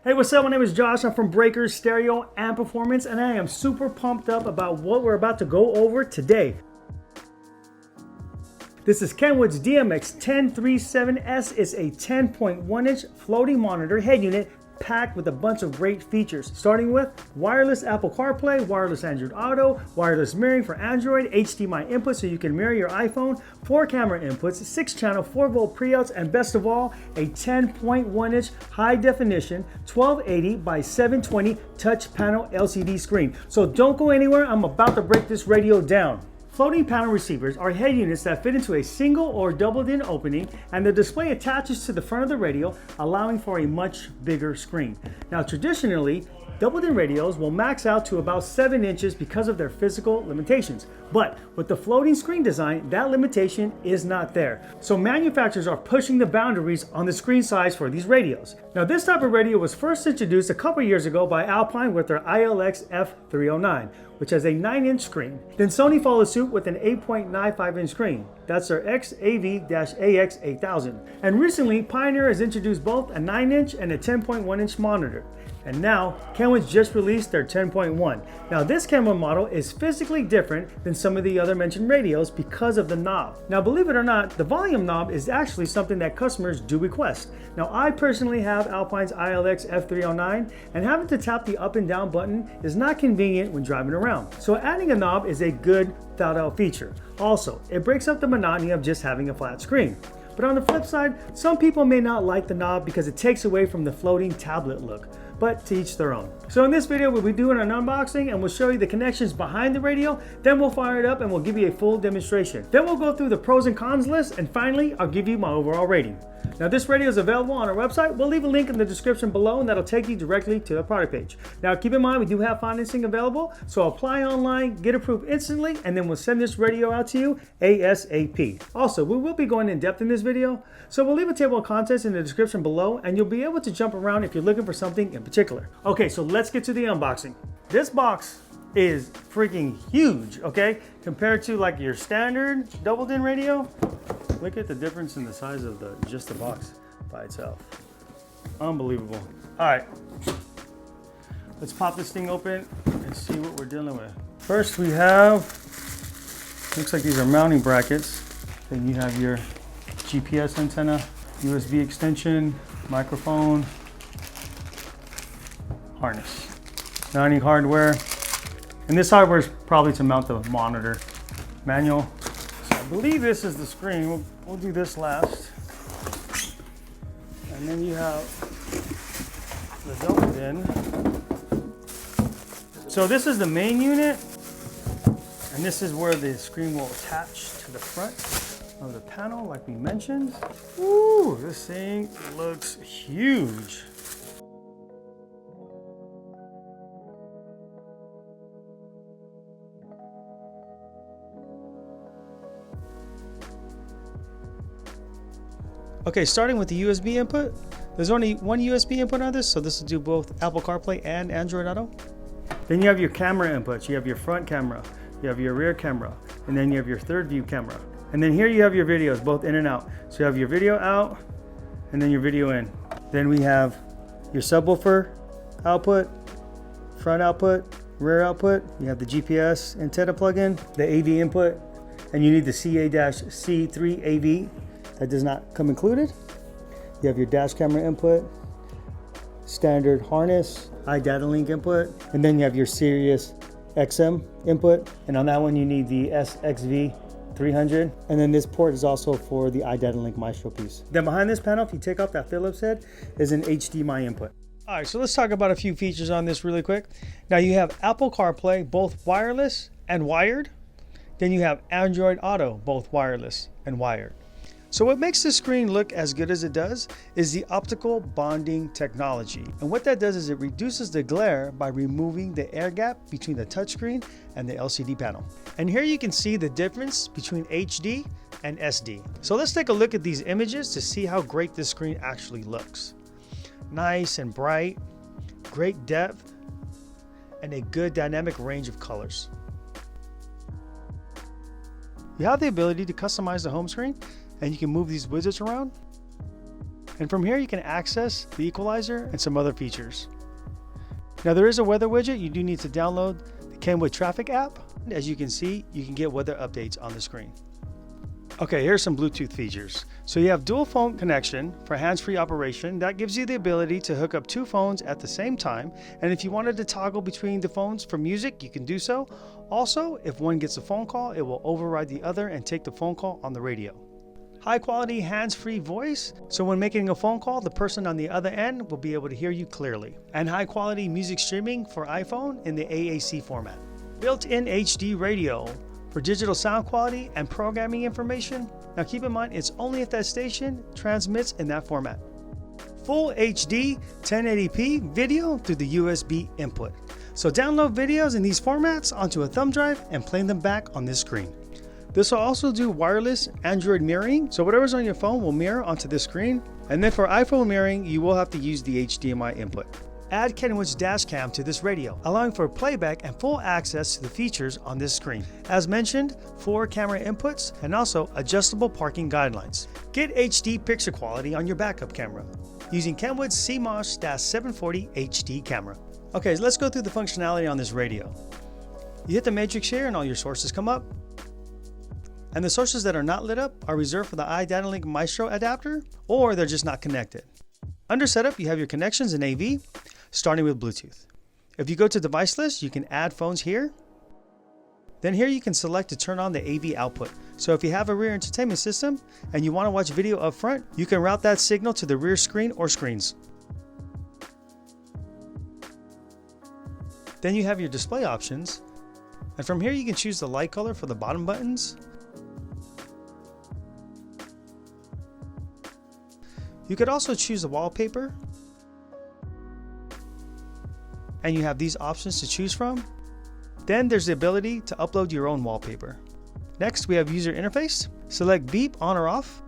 Hey, what's up? My name is Josh. I'm from Breakers Stereo and Performance, and I am super pumped up about what we're about to go over today. This is Kenwood's DMX1037S. It's a 10.1-inch floating monitor head unit packed with a bunch of great features, starting with wireless Apple CarPlay, wireless Android Auto, wireless mirroring for Android, HDMI input so you can mirror your iPhone, 4 camera inputs, 6-channel 4-volt pre-outs, and best of all, a 10.1-inch high-definition 1280 by 720 touch panel LCD screen. So don't go anywhere. I'm about to break this radio down. Floating panel receivers are head units that fit into a single or doubled-in opening, and the display attaches to the front of the radio, allowing for a much bigger screen. Now, traditionally, doubled-in radios will max out to about 7 inches because of their physical limitations. But with the floating screen design, that limitation is not there. So manufacturers are pushing the boundaries on the screen size for these radios. Now, this type of radio was first introduced a couple years ago by Alpine with their ILX-F309, which has a 9-inch screen. Then Sony followed suit with an 8.95-inch screen. That's their XAV-AX8000. And recently, Pioneer has introduced both a 9-inch and a 10.1-inch monitor. And now, Kenwood just released their 10.1. Now, this Kenwood model is physically different than some of the other mentioned radios because of the knob. Now, believe it or not, the volume knob is actually something that customers do request. Now, I personally have Alpine's ILX-F309, and having to tap the up and down button is not convenient when driving around. So adding a knob is a good thought out feature. Also, it breaks up the monotony of just having a flat screen. But on the flip side, some people may not like the knob because it takes away from the floating tablet look. But to each their own. So in this video, we'll be doing an unboxing and we'll show you the connections behind the radio. Then we'll fire it up and we'll give you a full demonstration. Then we'll go through the pros and cons list, and finally, I'll give you my overall rating. Now, this radio is available on our website. We'll leave a link in the description below, and that'll take you directly to the product page. Now, keep in mind, we do have financing available, so apply online, get approved instantly, and then we'll send this radio out to you ASAP. Also, we will be going in depth in this video, so we'll leave a table of contents in the description below, and you'll be able to jump around if you're looking for something in particular. Okay, so let's get to the unboxing. This box is freaking huge, okay? Compared to like your standard doubled-in radio. Look at the difference in the size of just the box by itself. Unbelievable. All right, let's pop this thing open and see what we're dealing with. First we have, looks like these are mounting brackets. Then you have your GPS antenna, USB extension, microphone, harness. Mounting hardware. And this hardware is probably to mount the monitor. Manual. So I believe this is the screen. We'll do this last. And then you have the double in. So this is the main unit. And this is where the screen will attach to the front of the panel, like we mentioned. Ooh, this thing looks huge. Okay, starting with the USB input, there's only one USB input on this, so this will do both Apple CarPlay and Android Auto. Then you have your camera inputs. You have your front camera, you have your rear camera, and then you have your third view camera. And then here you have your videos, both in and out. So you have your video out, and then your video in. Then we have your subwoofer output, front output, rear output. You have the GPS antenna plug-in, the AV input, and you need the CA-C3 AV. That does not come included. You have your dash camera input, standard harness, iData link input, and then you have your Sirius XM input. And on that one, you need the SXV300. And then this port is also for the iData link Maestro piece. Then behind this panel, if you take off that Phillips head, is an HDMI input. All right, so let's talk about a few features on this really quick. Now you have Apple CarPlay, both wireless and wired. Then you have Android Auto, both wireless and wired. So what makes this screen look as good as it does is the optical bonding technology. And what that does is it reduces the glare by removing the air gap between the touchscreen and the LCD panel. And here you can see the difference between HD and SD. So let's take a look at these images to see how great this screen actually looks. Nice and bright, great depth, and a good dynamic range of colors. You have the ability to customize the home screen, and you can move these widgets around. And from here you can access the equalizer and some other features. Now there is a weather widget. You do need to download the Kenwood traffic app. As you can see, you can get weather updates on the screen. Okay, here's some Bluetooth features. So you have dual phone connection for hands-free operation. That gives you the ability to hook up two phones at the same time. And if you wanted to toggle between the phones for music, you can do so. Also, if one gets a phone call, it will override the other and take the phone call on the radio. High quality hands-free voice, so when making a phone call, the person on the other end will be able to hear you clearly. And high quality music streaming for iPhone in the AAC format. Built-in HD radio for digital sound quality and programming information. Now keep in mind, it's only if that station transmits in that format. Full HD 1080p video through the USB input. So download videos in these formats onto a thumb drive and play them back on this screen. This will also do wireless Android mirroring, so whatever's on your phone will mirror onto this screen. And then for iPhone mirroring, you will have to use the HDMI input. Add Kenwood's dash cam to this radio, allowing for playback and full access to the features on this screen. As mentioned, 4 camera inputs and also adjustable parking guidelines. Get HD picture quality on your backup camera using Kenwood's CMOS-740 HD camera. Okay, so let's go through the functionality on this radio. You hit the matrix here and all your sources come up. And the sources that are not lit up are reserved for the iDataLink Maestro adapter, or they're just not connected. Under setup, you have your connections in AV, starting with Bluetooth. If you go to device list, you can add phones here. Then here you can select to turn on the AV output. So if you have a rear entertainment system and you want to watch video up front, you can route that signal to the rear screen or screens. Then you have your display options. And from here you can choose the light color for the bottom buttons. You could also choose the wallpaper. And you have these options to choose from. Then there's the ability to upload your own wallpaper. Next, we have user interface. Select beep on or off,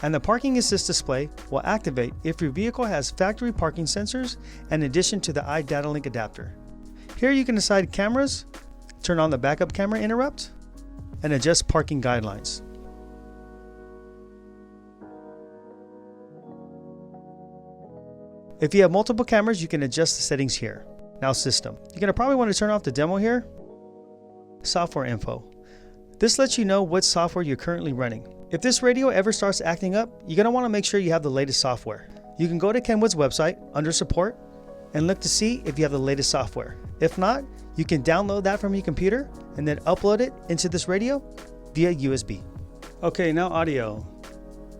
and the parking assist display will activate if your vehicle has factory parking sensors in addition to the iDataLink adapter. Here you can decide cameras, turn on the backup camera interrupt, and adjust parking guidelines. If you have multiple cameras, you can adjust the settings here. Now system. You're going to probably want to turn off the demo here. Software info. This lets you know what software you're currently running. If this radio ever starts acting up, you're going to want to make sure you have the latest software. You can go to Kenwood's website under support and look to see if you have the latest software. If not, you can download that from your computer and then upload it into this radio via USB. Okay, now audio.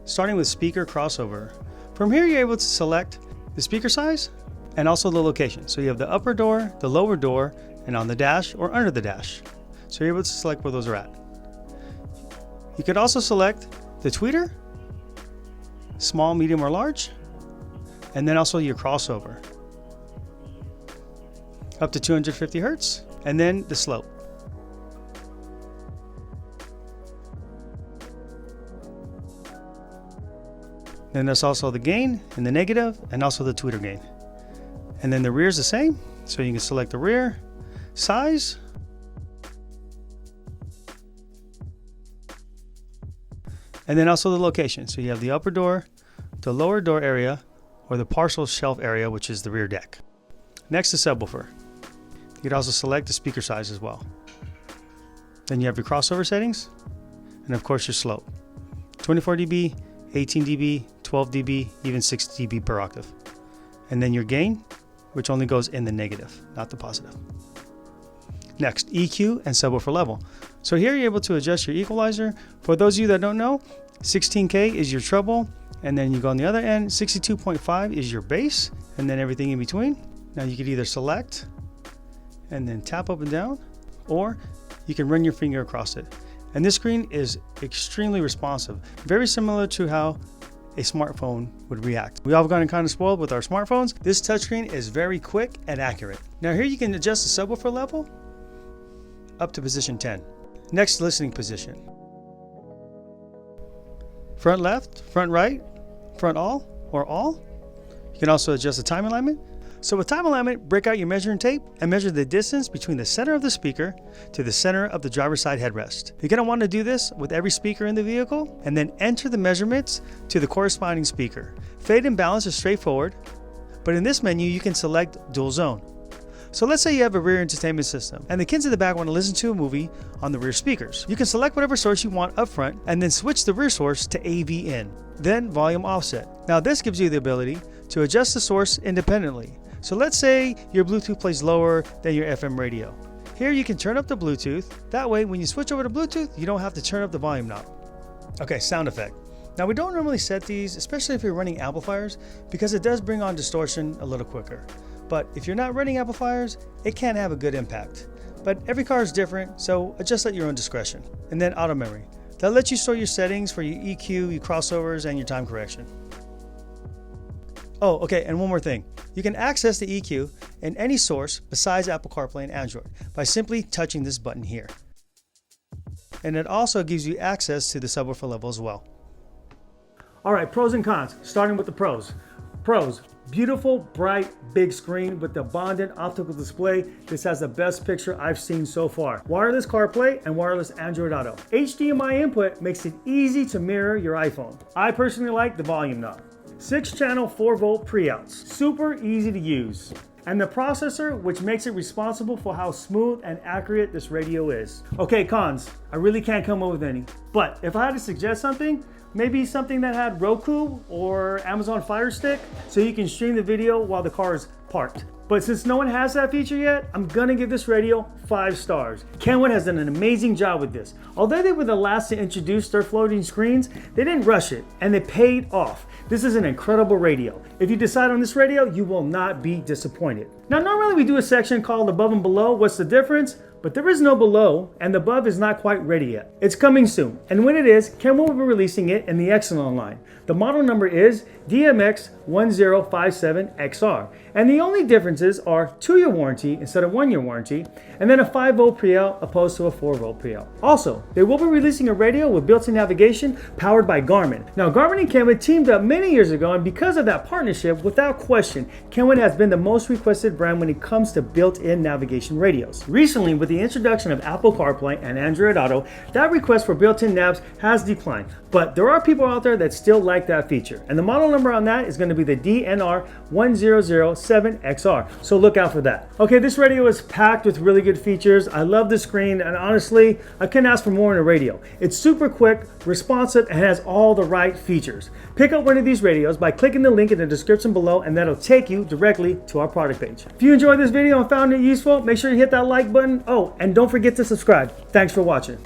Starting with speaker crossover. From here you're able to select the speaker size and also the location. So you have the upper door, the lower door, and on the dash or under the dash. So you're able to select where those are at. You could also select the tweeter, small, medium, or large, and then also your crossover. Up to 250 Hertz, and then the slope. Then there's also the gain and the negative, and also the tweeter gain. And then the rear is the same, so you can select the rear, size, and then also the location. So you have the upper door, the lower door area, or the partial shelf area, which is the rear deck. Next is subwoofer. You could also select the speaker size as well. Then you have your crossover settings, and of course your slope. 24 dB, 18 dB, 12 dB, even 6 dB per octave. And then your gain, which only goes in the negative, not the positive. Next, EQ and subwoofer level. So here you're able to adjust your equalizer. For those of you that don't know, 16K is your treble, and then you go on the other end, 62.5 is your bass, and then everything in between. Now you could either select and then tap up and down, or you can run your finger across it. And this screen is extremely responsive, very similar to how a smartphone would react. We all have gotten kind of spoiled with our smartphones. This touchscreen is very quick and accurate. Now here you can adjust the subwoofer level up to position 10. Next, listening position. Front left, front right, front all, or all. You can also adjust the time alignment. So with time alignment, break out your measuring tape and measure the distance between the center of the speaker to the center of the driver's side headrest. You're going to want to do this with every speaker in the vehicle and then enter the measurements to the corresponding speaker. Fade and balance is straightforward, but in this menu you can select dual zone. So let's say you have a rear entertainment system and the kids in the back want to listen to a movie on the rear speakers. You can select whatever source you want up front and then switch the rear source to AV in, then volume offset. Now this gives you the ability to adjust the source independently. So let's say your Bluetooth plays lower than your FM radio. Here you can turn up the Bluetooth. That way when you switch over to Bluetooth, you don't have to turn up the volume knob. Okay, sound effect. Now we don't normally set these, especially if you're running amplifiers, because it does bring on distortion a little quicker. But if you're not running amplifiers, it can have a good impact. But every car is different, so adjust at your own discretion. And then auto memory. That lets you store your settings for your EQ, your crossovers, and your time correction. Oh, okay, and one more thing. You can access the EQ in any source besides Apple CarPlay and Android by simply touching this button here. And it also gives you access to the subwoofer level as well. All right, pros and cons, starting with the pros. Pros, beautiful, bright, big screen with the bonded optical display. This has the best picture I've seen so far. Wireless CarPlay and wireless Android Auto. HDMI input makes it easy to mirror your iPhone. I personally like the volume knob. 6-channel 4-volt pre-outs. Super easy to use. And the processor, which makes it responsible for how smooth and accurate this radio is. Okay, cons. I really can't come up with any. But if I had to suggest something, maybe something that had Roku or Amazon Fire Stick so you can stream the video while the car is parked. But since no one has that feature yet, I'm gonna give this radio 5 stars. Kenwood has done an amazing job with this. Although they were the last to introduce their floating screens, they didn't rush it and they paid off. This is an incredible radio. If you decide on this radio, you will not be disappointed. Now normally we do a section called above and below, what's the difference? But there is no below, and the above is not quite ready yet. It's coming soon, and when it is, Kenwood will be releasing it in the Excellent line. The model number is DMX1057XR, and the only differences are 2-year warranty instead of 1-year warranty, and then a 5-volt pre-out opposed to a 4-volt pre-out. Also, they will be releasing a radio with built-in navigation powered by Garmin. Now, Garmin and Kenwood teamed up many years ago, and because of that partnership, without question, Kenwood has been the most requested brand when it comes to built-in navigation radios. Recently, with the introduction of Apple CarPlay and Android Auto, that request for built-in navs has declined, but there are people out there that still like that feature, and the model number on that is going to be the DNR1007XR, so look out for that. Okay, this radio is packed with really good features. I love the screen, and honestly, I couldn't ask for more in a radio. It's super quick, responsive, and has all the right features. Pick up one of these radios by clicking the link in the description below, and that'll take you directly to our product page. If you enjoyed this video and found it useful, make sure you hit that like button. Oh, and don't forget to subscribe. Thanks for watching.